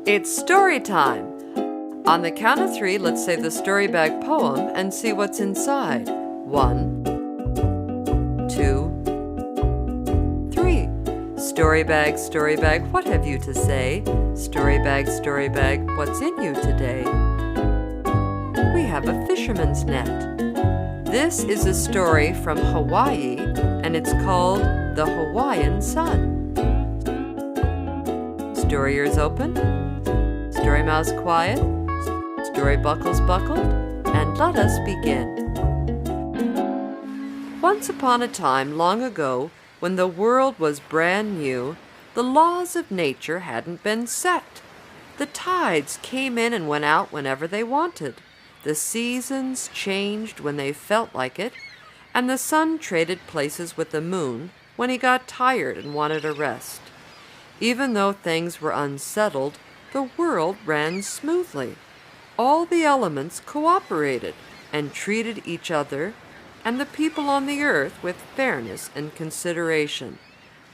It's story time! On the count of 3, let's say the story bag poem and see what's inside. 1, 2, 3. Story bag, what have you to say? Story bag, what's in you today? We have a fisherman's net. This is a story from Hawaii, and it's called The Hawaiian Sun. Story ears open, story mouths quiet, story buckles buckled, and let us begin. Once upon a time, long ago, when the world was brand new, the laws of nature hadn't been set. The tides came in and went out whenever they wanted. The seasons changed when they felt like it, and the sun traded places with the moon when he got tired and wanted a rest. Even though things were unsettled, the world ran smoothly. All the elements cooperated and treated each other and the people on the earth with fairness and consideration,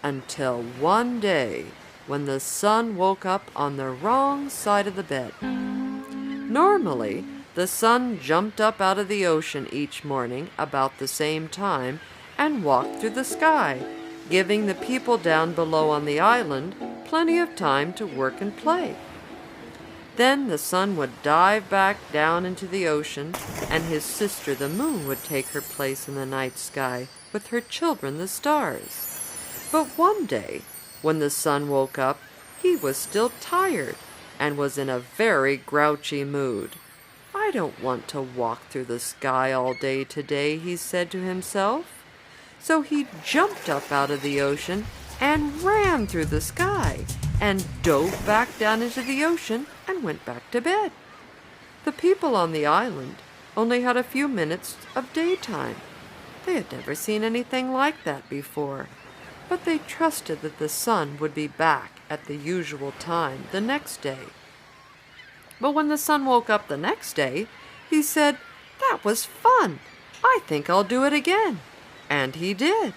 until one day when the sun woke up on the wrong side of the bed. Normally, the sun jumped up out of the ocean each morning about the same time and walked through the sky, giving the people down below on the island plenty of time to work and play. Then the sun would dive back down into the ocean, and his sister the moon would take her place in the night sky with her children the stars. But one day, when the sun woke up, he was still tired and was in a very grouchy mood. "I don't want to walk through the sky all day today," he said to himself. So he jumped up out of the ocean and ran through the sky and dove back down into the ocean and went back to bed. The people on the island only had a few minutes of daytime. They had never seen anything like that before, but they trusted that the sun would be back at the usual time the next day. But when the sun woke up the next day, he said, "That was fun. I think I'll do it again." And he did.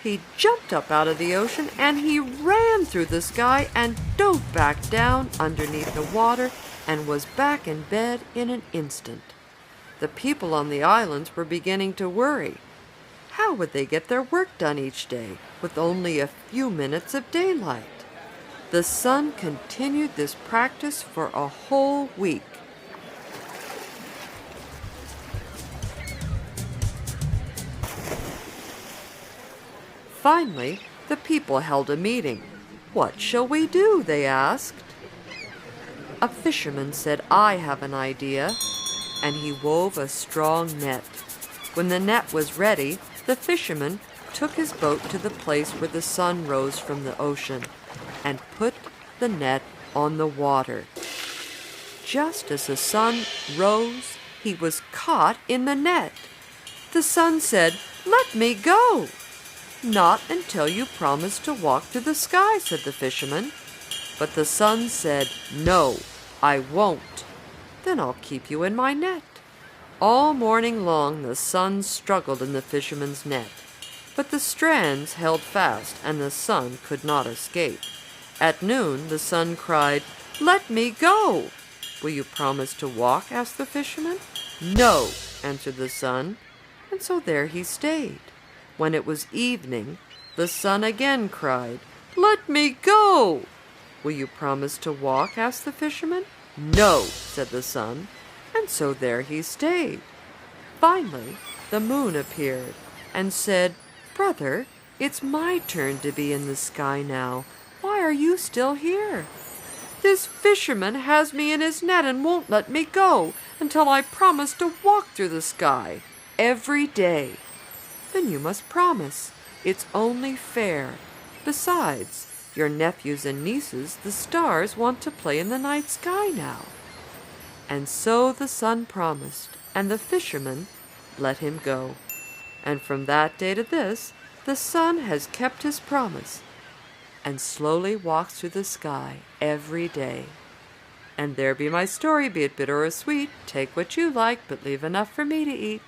He jumped up out of the ocean and he ran through the sky and dove back down underneath the water and was back in bed in an instant. The people on the islands were beginning to worry. How would they get their work done each day with only a few minutes of daylight? The sun continued this practice for a whole week. Finally, the people held a meeting. "What shall we do?" they asked. A fisherman said, "I have an idea," and he wove a strong net. When the net was ready, the fisherman took his boat to the place where the sun rose from the ocean and put the net on the water. Just as the sun rose, he was caught in the net. The sun said, "Let me go." "Not until you promise to walk through the sky," said the fisherman. But the sun said, "No, I won't." "Then I'll keep you in my net." All morning long the sun struggled in the fisherman's net, but the strands held fast and the sun could not escape. At noon the sun cried, "Let me go." "Will you promise to walk?" asked the fisherman. "No," answered the sun, and so there he stayed. When it was evening, the sun again cried, "Let me go." "Will you promise to walk?" asked the fisherman. "No," said the sun, and so there he stayed. Finally, the moon appeared and said, "Brother, it's my turn to be in the sky now. Why are you still here?" "This fisherman has me in his net and won't let me go until I promise to walk through the sky every day." "Then you must promise. It's only fair. Besides, your nephews and nieces, the stars, want to play in the night sky now." And so the sun promised, and the fisherman let him go. And from that day to this, the sun has kept his promise and slowly walks through the sky every day. And there be my story, be it bitter or sweet. Take what you like, but leave enough for me to eat.